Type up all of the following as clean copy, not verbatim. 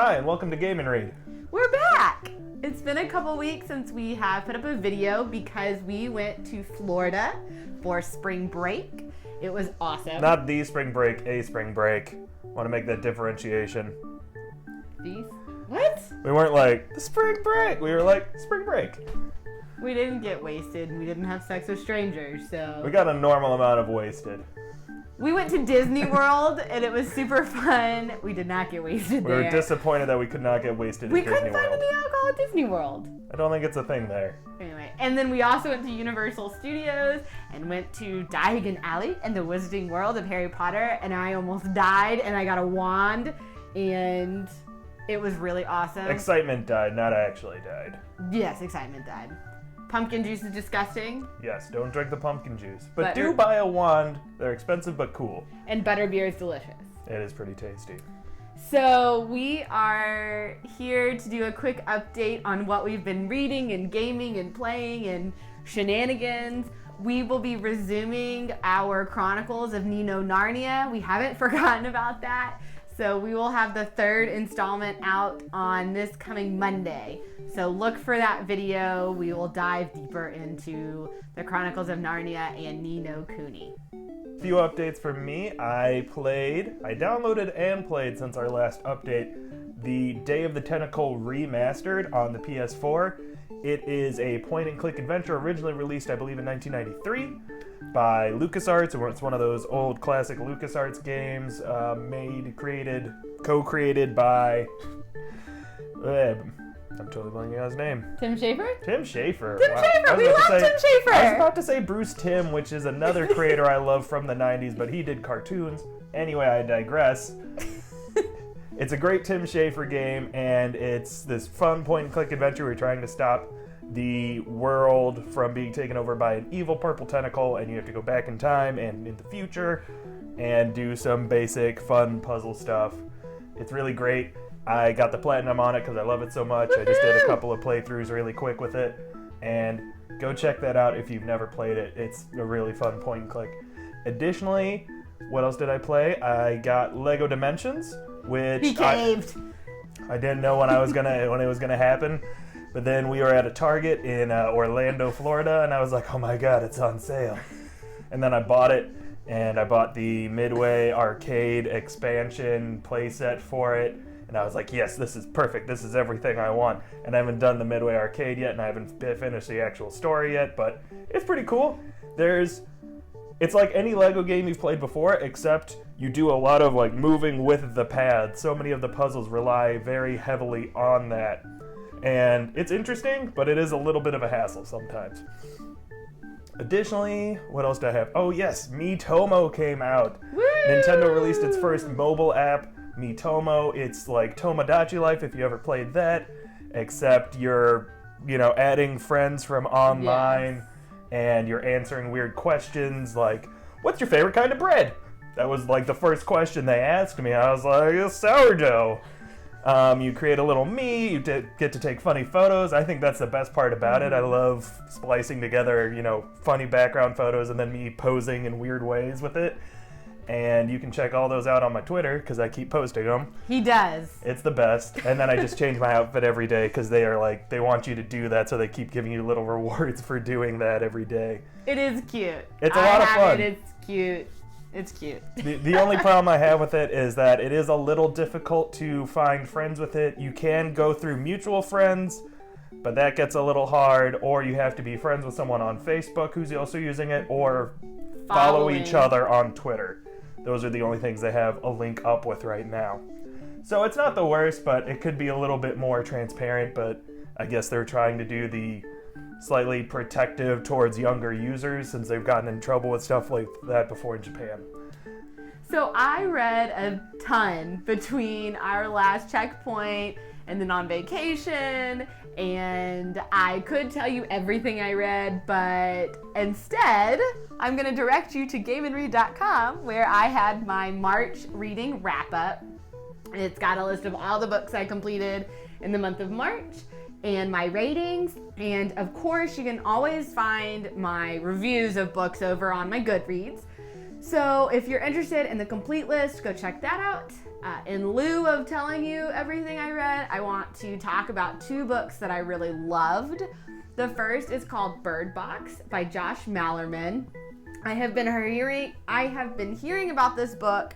Hi, and welcome to Game and Read. We're back! It's been a couple weeks since we have put up a video because we went to Florida for spring break. It was awesome. Not the spring break, a spring break. Want to make that differentiation. These? What? We weren't like, the spring break. We were like, spring break. We didn't get wasted. We didn't have sex with strangers, so... We got a normal amount of wasted. We went to Disney World, and it was super fun. We did not get wasted We there. were disappointed that we could not get wasted We at Disney couldn't find World. any alcohol at Disney World. I don't think it's a thing there. Anyway, and then we also went to Universal Studios and went to Diagon Alley and the Wizarding World of Harry Potter, and I almost died, and I got a wand, and it was really awesome. Excitement died, not actually died. Yes, excitement died. Pumpkin juice is disgusting. Yes, don't drink the pumpkin juice. But Butter- do buy a wand. They're expensive but cool. And butterbeer is delicious. It is pretty tasty. So we are here to do a quick update on what we've been reading and gaming and playing and shenanigans. We will be resuming our Chronicles of Nino Narnia. We haven't forgotten about that. So we will have the third installment out on this coming Monday. So look for that video. We will dive deeper into the Chronicles of Narnia and Ni no Kuni. Few updates from me. I downloaded and played since our last update the Day of the Tentacle remastered on the PS4. It is a point-and-click adventure originally released, I believe, in 1993 by LucasArts. It's one of those old classic LucasArts games co-created by... I'm totally blanking on his name. Tim Schafer? Tim Schafer. Tim Schafer! We love Tim Schafer! I was about to say Bruce Timm, which is another creator I love from the 90s, but he did cartoons. Anyway, I digress. It's a great Tim Schafer game, and it's this fun point-and-click adventure. We're trying to stop the world from being taken over by an evil purple tentacle, and you have to go back in time and in the future and do some basic fun puzzle stuff. It's really great. I got the platinum on it because I love it so much. I just did a couple of playthroughs really quick with it, and go check that out if you've never played it. It's a really fun point and click. Additionally, what else did I play? I got Lego Dimensions, which He caved. I didn't know when it was gonna happen, but then we were at a Target in Orlando, Florida, and I was like, oh my god, it's on sale. And then I bought it, and I bought the Midway Arcade expansion playset for it. And I was like, yes, this is perfect. This is everything I want. And I haven't done the Midway Arcade yet, and I haven't finished the actual story yet, but it's pretty cool. It's like any Lego game you've played before, except you do a lot of like moving with the pad. So many of the puzzles rely very heavily on that. And it's interesting, but it is a little bit of a hassle sometimes. Additionally, what else do I have? Oh yes, Miitomo came out. Woo! Nintendo released its first mobile app, Miitomo. It's like Tomodachi Life if you ever played that, except you're, adding friends from online, Yes. and you're answering weird questions like, what's your favorite kind of bread? That was like the first question they asked me. I was like, it's sourdough. You create a little me, you get to take funny photos. I think that's the best part about it. I love splicing together, funny background photos and then me posing in weird ways with it. And you can check all those out on my Twitter because I keep posting them. He does. It's the best. And then I just change my outfit every day because they want you to do that, so they keep giving you little rewards for doing that every day. It is cute. It's a lot of fun. It's cute. It's cute. The only problem I have with it is that it is a little difficult to find friends with it. You can go through mutual friends, but that gets a little hard, or you have to be friends with someone on Facebook who's also using it, or follow each other on Twitter. Those are the only things they have a link up with right now. So it's not the worst, but it could be a little bit more transparent, but I guess they're trying to do the slightly protective towards younger users since they've gotten in trouble with stuff like that before in Japan. So I read a ton between our last checkpoint and then on vacation, and I could tell you everything I read, but instead, I'm going to direct you to GameandRead.com, where I had my March reading wrap-up. It's got a list of all the books I completed in the month of March and my ratings, and of course, you can always find my reviews of books over on my Goodreads. So if you're interested in the complete list, go check that out. In lieu of telling you everything I read, I want to talk about 2 books that I really loved. The first is called Bird Box by Josh Malerman. I have been hearing about this book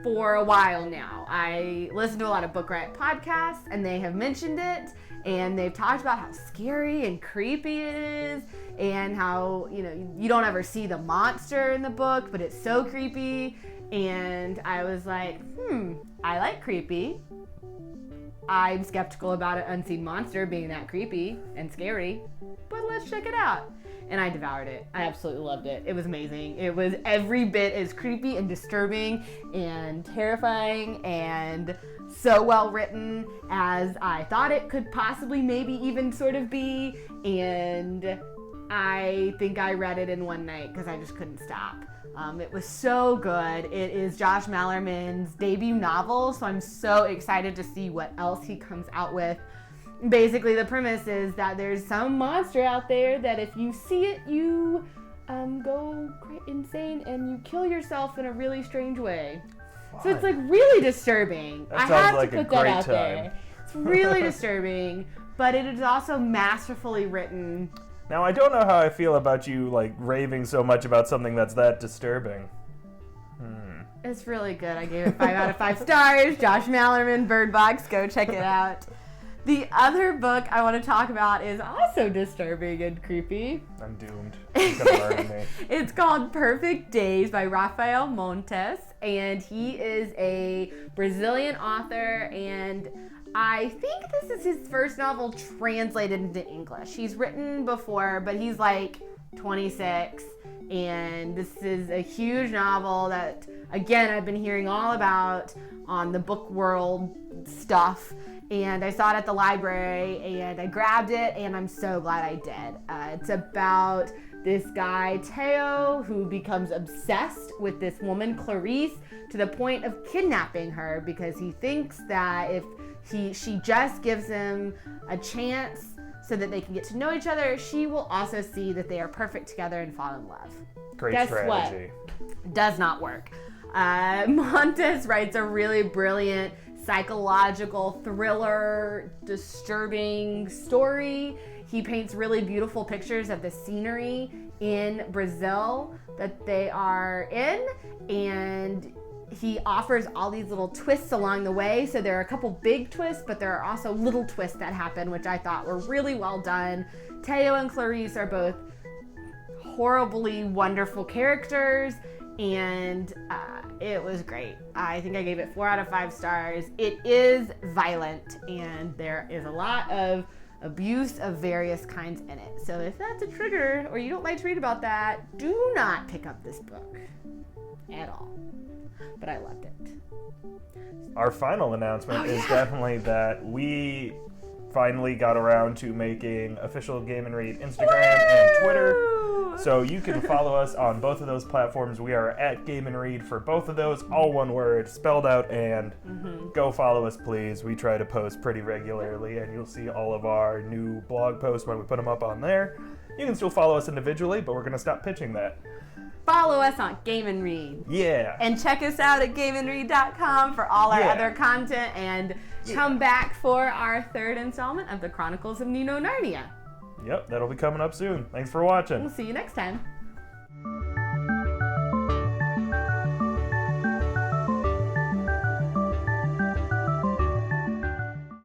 for a while now. I listen to a lot of Book Riot podcasts, and they have mentioned it, and they've talked about how scary and creepy it is, and how, you don't ever see the monster in the book, but it's so creepy. And I was like, I like creepy. I'm skeptical about an unseen monster being that creepy and scary, but let's check it out. And I devoured it. I absolutely loved it. It was amazing. It was every bit as creepy and disturbing and terrifying and so well written as I thought it could possibly maybe even sort of be. And I think I read it in one night because I just couldn't stop. It was so good. It is Josh Malerman's debut novel, so I'm so excited to see what else he comes out with. Basically, the premise is that there's some monster out there that if you see it, you go insane and you kill yourself in a really strange way. Fun. So it's like really disturbing. That sounds like a great time. There. It's really disturbing, but it is also masterfully written. Now, I don't know how I feel about you raving so much about something that's that disturbing. It's really good. I gave it 5 out of 5 stars. Josh Malerman, Bird Box. Go check it out. The other book I want to talk about is also disturbing and creepy. I'm doomed. It's gonna murder me. It's called Perfect Days by Rafael Montes, and he is a Brazilian author, and I think this is his first novel translated into English. He's written before, but he's 26, and this is a huge novel that, again, I've been hearing all about on the book world stuff. And I saw it at the library, and I grabbed it, and I'm so glad I did. It's about this guy, Theo, who becomes obsessed with this woman, Clarice, to the point of kidnapping her because he thinks that if she just gives him a chance so that they can get to know each other, she will also see that they are perfect together and fall in love. Great Guess strategy. What? Does not work. Montes writes a really brilliant psychological thriller, disturbing story. He paints really beautiful pictures of the scenery in Brazil that they are in, and he offers all these little twists along the way. So there are a couple big twists, but there are also little twists that happen, which I thought were really well done. Theo and Clarice are both horribly wonderful characters, and it was great. I think I gave it 4 out of 5 stars. It is violent, and there is a lot of abuse of various kinds in it. So if that's a trigger, or you don't like to read about that, do not pick up this book at all. But I loved it. Our final announcement is definitely that we finally got around to making official Game and Read Instagram and Twitter. So you can follow us on both of those platforms. We are at Game and Read for both of those, all one word, spelled out, and go follow us, please. We try to post pretty regularly, and you'll see all of our new blog posts when we put them up on there. You can still follow us individually, but we're going to stop pitching that. Follow us on Game and Read. Yeah. And check us out at gameandread.com for all our other content, and come back for our 3rd installment of the Chronicles of Nino Narnia. Yep, that'll be coming up soon. Thanks for watching. We'll see you next time.